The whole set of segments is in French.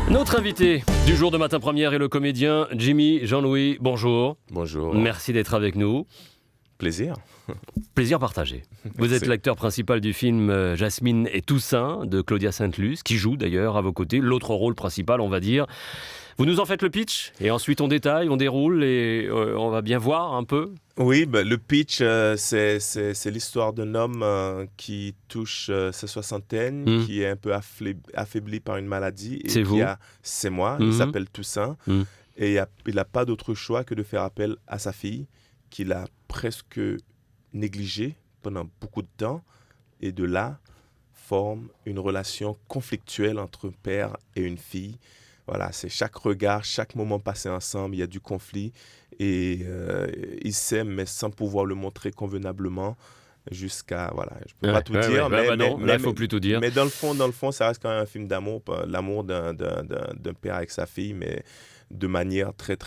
Notre invité du jour de Matin Première est le comédien Jimmy Jean-Louis. Bonjour. Bonjour. Merci d'être avec nous. Plaisir. Plaisir partagé. Vous êtes l'acteur principal du film Jasmine et Toussaint de Claudia Sainte-Luce, qui joue d'ailleurs à vos côtés l'autre rôle principal, on va dire. Vous nous en faites le pitch et ensuite on détaille, on déroule et on va bien voir un peu. Oui, le pitch, c'est l'histoire d'un homme qui touche sa soixantaine, qui est un peu affaibli par une maladie. Et C'est vous? C'est moi, il s'appelle Toussaint. Et il n'a pas d'autre choix que de faire appel à sa fille, qu'il a presque négligée pendant beaucoup de temps. Et de là, forme une relation conflictuelle entre un père et une fille. Voilà, c'est chaque regard, chaque moment passé ensemble, il y a du conflit et ils s'aiment mais sans pouvoir le montrer convenablement jusqu'à, voilà, je peux pas tout dire, mais il faut plus tout dire. Mais dans le fond, ça reste quand même un film d'amour, l'amour d'un père avec sa fille, mais de manière très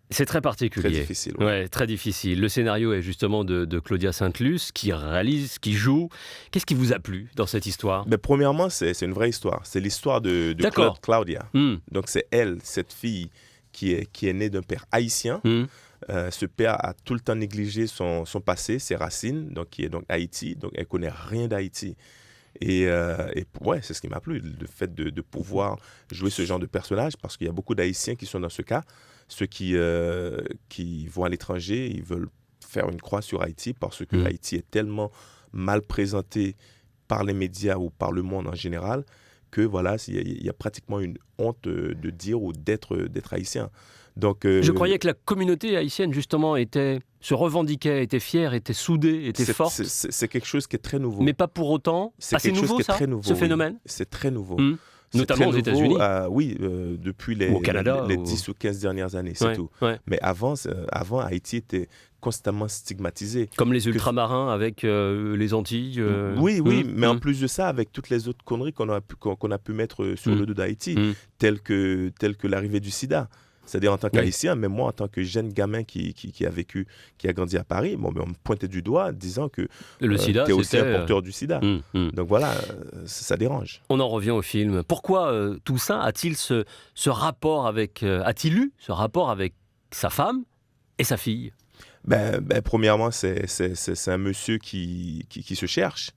c'est très particulier. Très difficile. Ouais, très difficile. Le scénario est justement de Claudia Sainte-Luce, qui réalise, qui joue. Qu'est-ce qui vous a plu dans cette histoire ? Mais premièrement, c'est une vraie histoire. C'est l'histoire de Claudia. Donc c'est elle, cette fille qui est née d'un père haïtien. Ce père a tout le temps négligé son passé, ses racines, donc qui est donc Haïti. Donc elle connaît rien d'Haïti. Et ouais, c'est ce qui m'a plu, le fait de pouvoir jouer ce genre de personnage, parce qu'il y a beaucoup d'Haïtiens qui sont dans ce cas. Ceux qui vont à l'étranger, ils veulent faire une croix sur Haïti parce que Haïti est tellement mal présenté par les médias ou par le monde en général que voilà, il y a pratiquement une honte de dire ou d'être haïtien. Donc, je croyais que la communauté haïtienne justement se revendiquait, était fière, était soudée, était forte. C'est quelque chose qui est très nouveau. Mais pas pour autant. C'est nouveau ça, ce phénomène. C'est très nouveau. Notamment aux États-Unis. Oui, depuis les 10 ou 15 dernières années, c'est tout. Ouais. Mais avant, Haïti était constamment stigmatisé. Comme les ultramarins avec les Antilles. Oui, mais en plus de ça, avec toutes les autres conneries qu'on a pu mettre sur le dos d'Haïti, telles que l'arrivée du sida. C'est-à-dire en tant qu'Haïtien, mais moi en tant que jeune gamin qui a grandi à Paris, on me pointait du doigt disant que le sida, t'es aussi un porteur du sida. Donc voilà, ça dérange. On en revient au film. Pourquoi Toussaint a-t-il ce rapport a-t-il eu ce rapport avec sa femme et sa fille ? Premièrement, c'est un monsieur qui se cherche.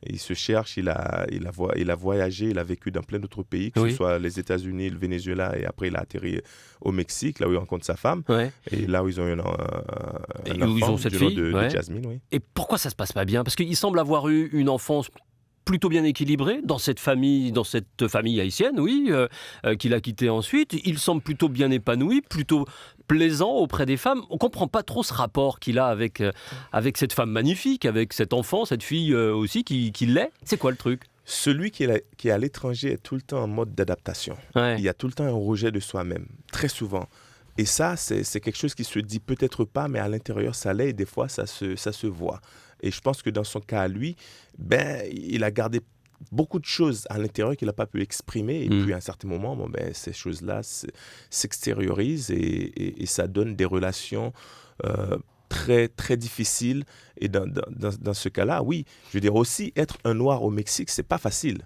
Il se cherche, il a voyagé, il a vécu dans plein d'autres pays, que ce soit les États-Unis, le Venezuela, et après il a atterri au Mexique, là où il rencontre sa femme, et là où ils ont eu un enfant, ils ont cette fille, de Jasmine. Oui. Et pourquoi ça se passe pas bien ? Parce qu'il semble avoir eu une enfance plutôt bien équilibrée dans cette famille haïtienne, qu'il a quittée ensuite. Il semble plutôt bien épanoui, plutôt plaisant auprès des femmes. On ne comprend pas trop ce rapport qu'il a avec cette femme magnifique, avec cet enfant, cette fille aussi qui l'est. C'est quoi le truc ? Celui qui est à l'étranger est tout le temps en mode d'adaptation. Il y a tout le temps un rejet de soi-même, très souvent. Et ça, c'est quelque chose qui se dit peut-être pas, mais à l'intérieur, ça l'est et des fois, ça se voit. Et je pense que dans son cas à lui, il a gardé beaucoup de choses à l'intérieur qu'il n'a pas pu exprimer. Et puis, à un certain moment, ces choses-là s'extériorisent et ça donne des relations très, très difficiles. Et dans ce cas-là, oui, je veux dire aussi, être un noir au Mexique, c'est pas facile.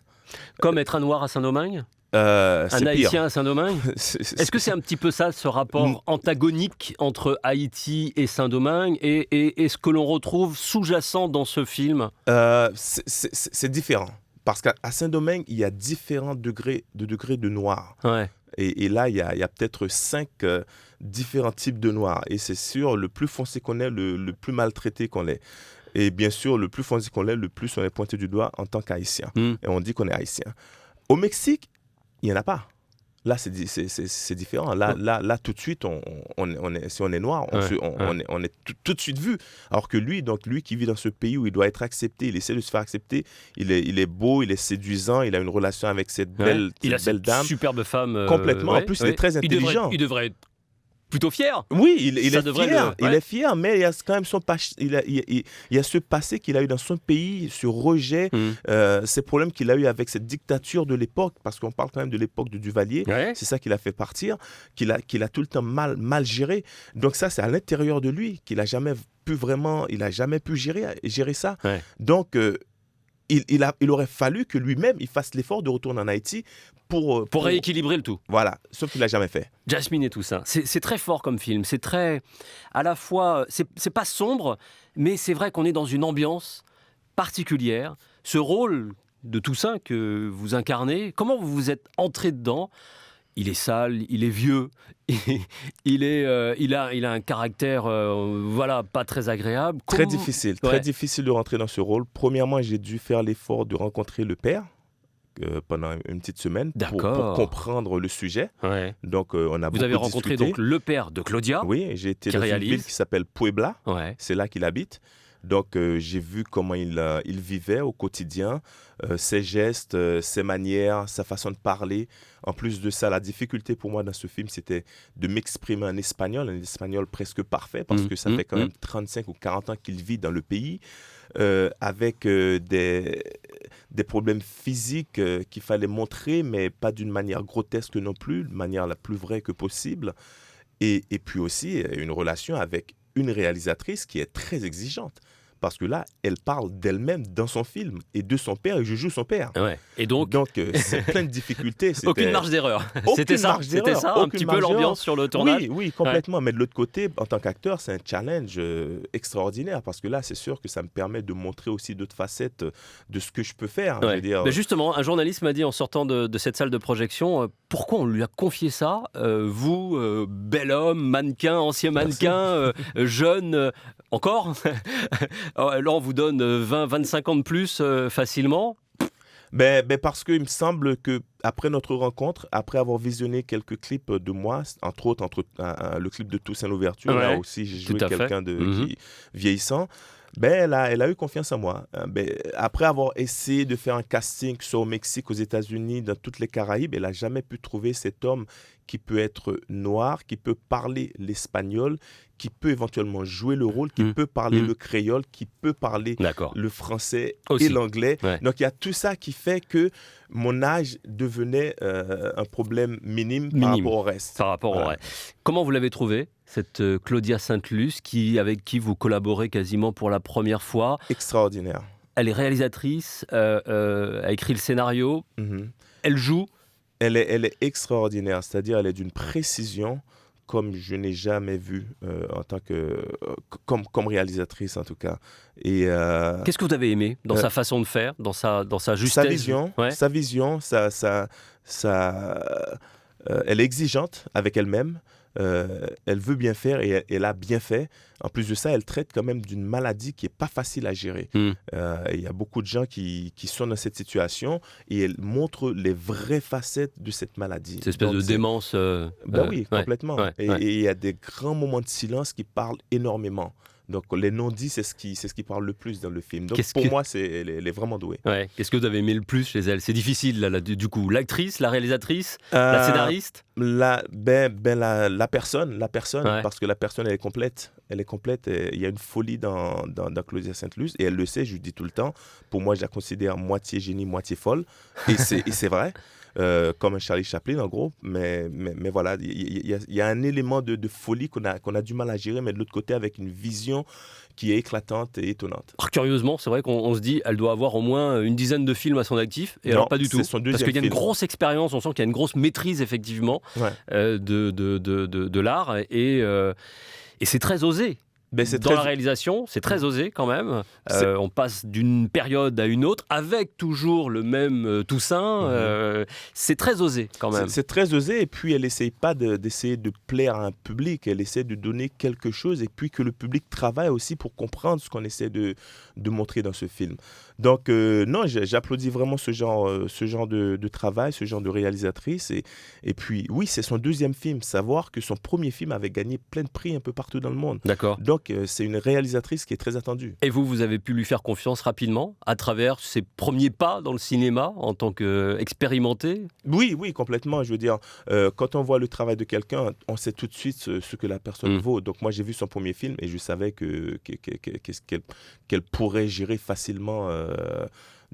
Comme être un noir à Saint-Domingue ? Un Haïtien à Saint-Domingue ? Est-ce que c'est un petit peu ça, ce rapport antagonique entre Haïti et Saint-Domingue et ce que l'on retrouve sous-jacent dans ce film ? C'est différent. Parce qu'à Saint-Domingue, il y a différents degrés de noir. Et là, il y a peut-être 5 différents types de noirs. Et c'est sûr, le plus foncé qu'on est, le plus maltraité qu'on est. Et bien sûr, le plus foncé qu'on est, le plus on est pointé du doigt en tant qu'Haïtien. Et on dit qu'on est Haïtien. Au Mexique, il n'y en a pas. Là, c'est différent. Là, tout de suite, si on est noir, on est tout de suite vu. Alors que lui qui vit dans ce pays où il doit être accepté, il essaie de se faire accepter. Il est beau, il est séduisant, il a une relation avec cette belle dame. Superbe femme. Complètement. En plus, il est très intelligent. Il devrait être plutôt fier. Oui, il est fier. Il est fier, mais il y a quand même il y a ce passé qu'il a eu dans son pays, ce rejet, ces problèmes qu'il a eu avec cette dictature de l'époque, parce qu'on parle quand même de l'époque de Duvalier. C'est ça qui l'a fait partir, qu'il a tout le temps mal géré. Donc ça, c'est à l'intérieur de lui qu'il a jamais pu gérer ça. Donc il aurait fallu que lui-même il fasse l'effort de retourner en Haïti pour rééquilibrer le tout. Voilà, sauf qu'il l'a jamais fait. Jasmine et Toussaint, c'est très fort comme film. C'est très, à la fois, c'est pas sombre, mais c'est vrai qu'on est dans une ambiance particulière. Ce rôle de Toussaint que vous incarnez, comment vous vous êtes entré dedans ? Il est sale, il est vieux, il a un caractère pas très agréable. Très difficile de rentrer dans ce rôle. Premièrement, j'ai dû faire l'effort de rencontrer le père pendant une petite semaine pour comprendre le sujet. Ouais. Donc, on a Vous avez rencontré donc le père de Claudia. Oui, j'ai été dans une ville qui s'appelle Puebla. Ouais. C'est là qu'il habite. Donc, j'ai vu comment il vivait au quotidien, ses gestes, ses manières, sa façon de parler. En plus de ça, la difficulté pour moi dans ce film, c'était de m'exprimer en espagnol, un espagnol presque parfait, parce que ça fait quand même 35 ou 40 ans qu'il vit dans le pays, avec des problèmes physiques qu'il fallait montrer, mais pas d'une manière grotesque non plus, de manière la plus vraie que possible. Et puis aussi, une relation avec une réalisatrice qui est très exigeante. Parce que là, elle parle d'elle-même dans son film et de son père, et je joue son père. Ouais. Et donc c'est plein de difficultés. Aucune marge d'erreur. C'était ça un petit peu l'ambiance sur le tournage. Oui, complètement. Ouais. Mais de l'autre côté, en tant qu'acteur, c'est un challenge extraordinaire. Parce que là, c'est sûr que ça me permet de montrer aussi d'autres facettes de ce que je peux faire. Ouais. Je veux dire... Mais justement, un journaliste m'a dit en sortant de cette salle de projection, pourquoi on lui a confié ça, vous, bel homme, mannequin, ancien mannequin, jeune, encore là, on vous donne 20-25 ans de plus facilement. Parce qu'il me semble qu'après notre rencontre, après avoir visionné quelques clips de moi, entre autres le clip de Toussaint Louverture, là aussi j'ai joué quelqu'un qui vieillissant, elle a eu confiance en moi. Après avoir essayé de faire un casting soit au Mexique, aux États-Unis, dans toutes les Caraïbes, elle n'a jamais pu trouver cet homme qui peut être noir, qui peut parler l'espagnol, qui peut éventuellement jouer le rôle, qui peut parler le créole, qui peut parler le français aussi. Et l'anglais. Ouais. Donc il y a tout ça qui fait que mon âge devenait un problème minime par rapport au reste. Au reste. Comment vous l'avez trouvé, cette Claudia Sainte-Luce, avec qui vous collaborez quasiment pour la première fois ? Extraordinaire. Elle est réalisatrice, a écrit le scénario, elle joue. Elle est extraordinaire, c'est-à-dire elle est d'une précision comme je n'ai jamais vu en tant que comme réalisatrice en tout cas. Et qu'est-ce que vous avez aimé dans sa façon de faire, dans sa justesse, sa vision, elle est exigeante avec elle-même. Elle veut bien faire et elle a bien fait. En plus de ça, elle traite quand même d'une maladie qui n'est pas facile à gérer. Il y a beaucoup de gens qui sont dans cette situation et elle montre les vraies facettes de cette maladie. Cette espèce de démence. Oui, complètement. Et il y a des grands moments de silence qui parlent énormément. Donc les non-dits, c'est ce qui parle le plus dans le film. Donc pour moi, elle est vraiment douée. Ouais. Qu'est-ce que vous avez aimé le plus chez elle ? C'est difficile, là, du coup. L'actrice, la réalisatrice, la scénariste ? La personne, parce que la personne, elle est complète. Il y a une folie dans Claudia Sainte-Luce, et elle le sait, je lui dis tout le temps. Pour moi, je la considère moitié génie, moitié folle. Et c'est vrai. Comme un Charlie Chaplin en gros, mais voilà, il y a un élément de folie qu'on a du mal à gérer, mais de l'autre côté avec une vision qui est éclatante et étonnante. Alors, curieusement, c'est vrai qu'on se dit elle doit avoir au moins une dizaine de films à son actif, et non, alors pas du tout, parce qu'il y a une grosse expérience, on sent qu'il y a une grosse maîtrise effectivement de l'art, et c'est très osé. La réalisation, c'est très osé quand même. On passe d'une période à une autre avec toujours le même Toussaint. C'est très osé quand même. C'est très osé, et puis elle n'essaye pas d'essayer de plaire à un public. Elle essaie de donner quelque chose, et puis que le public travaille aussi pour comprendre ce qu'on essaie de montrer dans ce film. Donc non, j'applaudis vraiment ce genre de travail, ce genre de réalisatrice. Et puis oui, c'est son deuxième film. Savoir que son premier film avait gagné plein de prix un peu partout dans le monde. D'accord. Donc c'est une réalisatrice qui est très attendue. Et vous avez pu lui faire confiance rapidement à travers ses premiers pas dans le cinéma en tant qu'expérimenté ? Oui, complètement. Je veux dire, quand on voit le travail de quelqu'un, on sait tout de suite ce que la personne vaut. Donc moi, j'ai vu son premier film et je savais qu'elle pourrait gérer facilement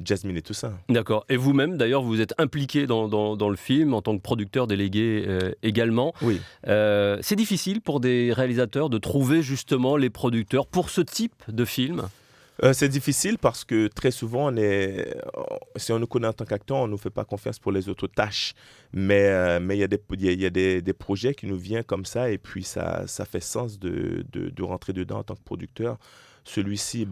Jasmine et Toussaint. D'accord. Et vous-même, d'ailleurs, vous êtes impliqué dans le film en tant que producteur délégué également. Oui. C'est difficile pour des réalisateurs de trouver justement les producteurs pour ce type de film ? C'est difficile parce que très souvent, si on nous connaît en tant qu'acteur, on ne nous fait pas confiance pour les autres tâches. Mais il y a des projets qui nous viennent comme ça et puis ça fait sens de rentrer dedans en tant que producteur. Celui-ci,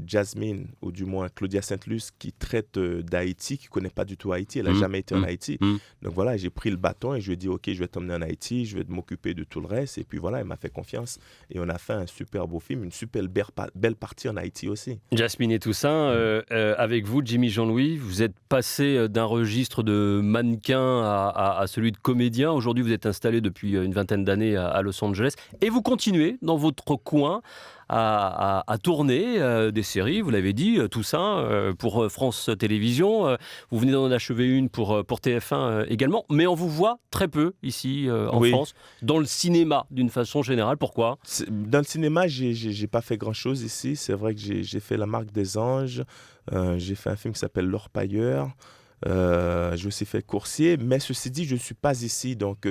Jasmine, ou du moins Claudia Saint-Luce, qui traite d'Haïti, qui ne connaît pas du tout Haïti, elle n'a jamais été en Haïti. Donc voilà, j'ai pris le bâton et je lui ai dit, OK, je vais t'emmener en Haïti, je vais m'occuper de tout le reste. Et puis voilà, elle m'a fait confiance. Et on a fait un super beau film, une super belle partie en Haïti aussi. Jasmine et Toussaint, avec vous, Jimmy Jean-Louis, vous êtes passé d'un registre de mannequin à celui de comédien. Aujourd'hui, vous êtes installé depuis une vingtaine d'années à Los Angeles. Et vous continuez dans votre coin à tourner des séries, vous l'avez dit, Toussaint, pour France Télévisions. Vous venez d'en achever une pour TF1 également, mais on vous voit très peu ici en France, dans le cinéma d'une façon générale. Pourquoi ? Dans le cinéma, j'ai pas fait grand-chose ici. C'est vrai que j'ai fait La Marque des Anges, j'ai fait un film qui s'appelle L'Orpailleur, j'ai aussi fait Coursier, mais ceci dit, je ne suis pas ici, donc...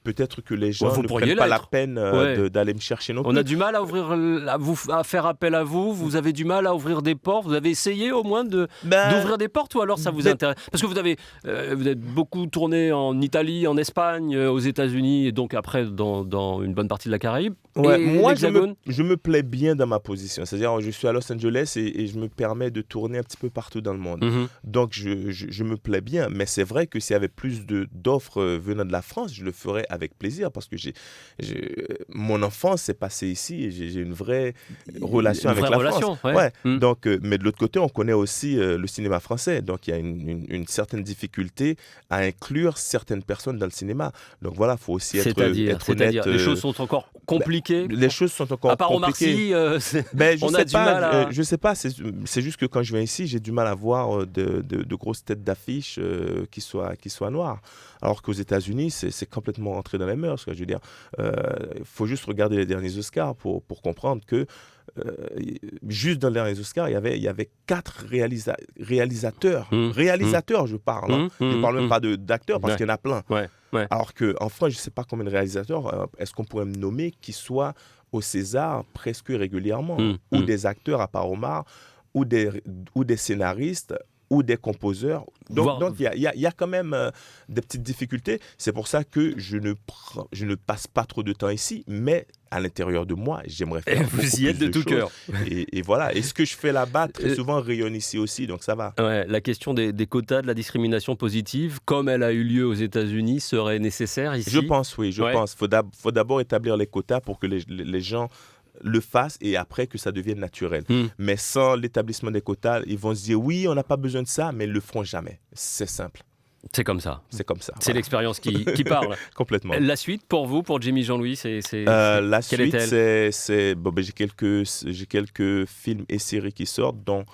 peut-être que les gens ne prennent pas la peine d'aller me chercher non plus. On a du mal à faire appel à vous. Vous avez du mal à ouvrir des portes. Vous avez essayé au moins d'ouvrir des portes ou alors ça vous intéresse ? Parce que vous êtes beaucoup tourné en Italie, en Espagne, aux États-Unis et donc après dans une bonne partie de la Caraïbe. Moi, je me plais bien dans ma position. C'est-à-dire, je suis à Los Angeles et je me permets de tourner un petit peu partout dans le monde. Donc, je me plais bien. Mais c'est vrai que s'il y avait plus d'offres venant de la France, je le ferais avec plaisir parce que mon enfance s'est passée ici et j'ai une vraie relation avec la France. Donc, mais de l'autre côté, on connaît aussi le cinéma français. Donc, il y a une certaine difficulté à inclure certaines personnes dans le cinéma. Donc voilà, il faut aussi être honnête. Les choses sont encore compliquées. Les choses sont encore compliquées. À part Omar Sy, je sais pas. C'est juste que quand je viens ici, j'ai du mal à voir de grosses têtes d'affiche qui soient noires. Alors qu'aux États-Unis, c'est complètement rentré dans les mœurs. Je veux dire, il faut juste regarder les derniers Oscars pour comprendre que juste dans les derniers Oscars, il y avait 4 réalisateurs. Réalisateurs, je parle. Je ne parle même pas d'acteurs parce qu'il y en a plein. Alors qu'en France, je ne sais pas combien de réalisateurs est-ce qu'on pourrait me nommer qui soient au César presque régulièrement. Ou des acteurs à part Omar, ou des scénaristes, ou des composeurs. Donc il y a quand même des petites difficultés. C'est pour ça que je ne passe pas trop de temps ici, mais à l'intérieur de moi, j'aimerais faire beaucoup plus de choses. Vous y êtes de tout cœur. Et voilà. Et ce que je fais là-bas, très souvent, rayonne ici aussi, donc ça va. La question des quotas, de la discrimination positive, comme elle a eu lieu aux États-Unis, serait nécessaire ici ? Je pense, oui. pense. Faut d'abord établir les quotas pour que les gens le fassent et après que ça devienne naturel. Mais sans l'établissement des quotas, ils vont se dire oui, on n'a pas besoin de ça, mais ils ne le feront jamais. C'est simple. C'est comme ça. C'est comme ça. C'est l'expérience qui parle. Complètement. La suite pour vous, pour Jimmy Jean-Louis, la suite, j'ai quelques films et séries qui sortent, dont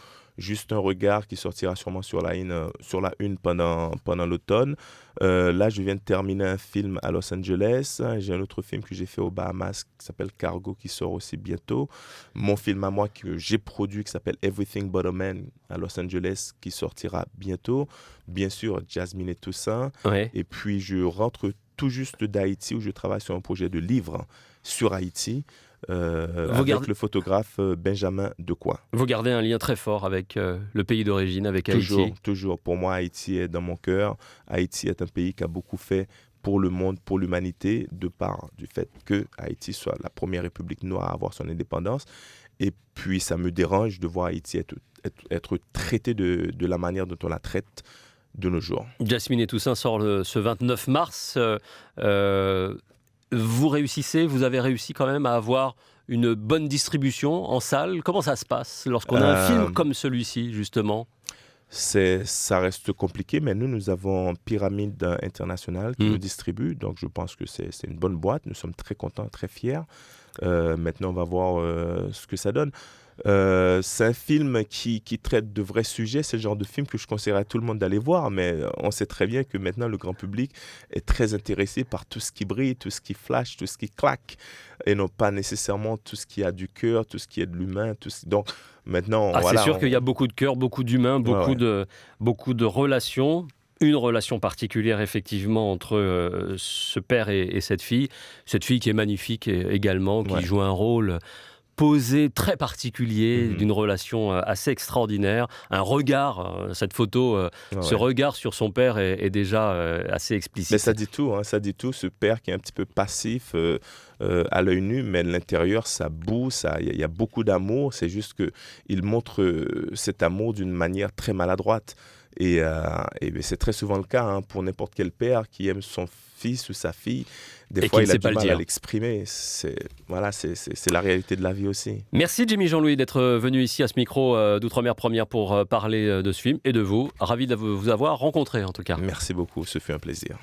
Juste un regard qui sortira sûrement sur la une pendant l'automne. Là, je viens de terminer un film à Los Angeles. J'ai un autre film que j'ai fait aux Bahamas qui s'appelle Cargo qui sort aussi bientôt. Mon film à moi que j'ai produit qui s'appelle Everything But a Man à Los Angeles qui sortira bientôt. Bien sûr, Jasmine et Toussaint. Ouais. Et puis, je rentre tout juste d'Haïti où je travaille sur un projet de livre sur Haïti. Avec le photographe Benjamin Decoy. Vous gardez un lien très fort avec le pays d'origine, avec Haïti. Toujours. Pour moi, Haïti est dans mon cœur. Haïti est un pays qui a beaucoup fait pour le monde, pour l'humanité, de par du fait que Haïti soit la première république noire à avoir son indépendance. Et puis, ça me dérange de voir Haïti être traité de la manière dont on la traite de nos jours. Jasmine et Toussaint sort ce 29 mars. Vous avez réussi quand même à avoir une bonne distribution en salle. Comment ça se passe lorsqu'on a un film comme celui-ci, justement ? Ça reste compliqué, mais nous avons Pyramide International qui nous distribue. Donc, je pense que c'est une bonne boîte. Nous sommes très contents, très fiers. Maintenant, on va voir ce que ça donne. C'est un film qui traite de vrais sujets. C'est le genre de film que je conseillerais à tout le monde d'aller voir, mais on sait très bien que maintenant le grand public est très intéressé par tout ce qui brille, tout ce qui flash, tout ce qui claque, et non pas nécessairement tout ce qui a du cœur, tout ce qui est de l'humain. Donc maintenant, c'est sûr qu'il y a beaucoup de cœur, beaucoup d'humain, beaucoup de relations. Une relation particulière, effectivement, entre ce père et cette fille qui est magnifique également, qui joue un rôle posé, très particulier, d'une relation assez extraordinaire. Un regard, cette photo, ce regard sur son père est déjà assez explicite. Mais ça dit tout, hein, ça dit tout. Ce père qui est un petit peu passif à l'œil nu, mais de l'intérieur, ça boue, il y a beaucoup d'amour. C'est juste qu'il montre cet amour d'une manière très maladroite. Et c'est très souvent le cas pour n'importe quel père qui aime son fils ou sa fille. Des fois, il a du mal à l'exprimer. C'est la réalité de la vie aussi. Merci Jimmy Jean-Louis d'être venu ici à ce micro d'Outre-mer Première pour parler de ce film et de vous. Ravi de vous avoir rencontré en tout cas. Merci beaucoup, ce fut un plaisir.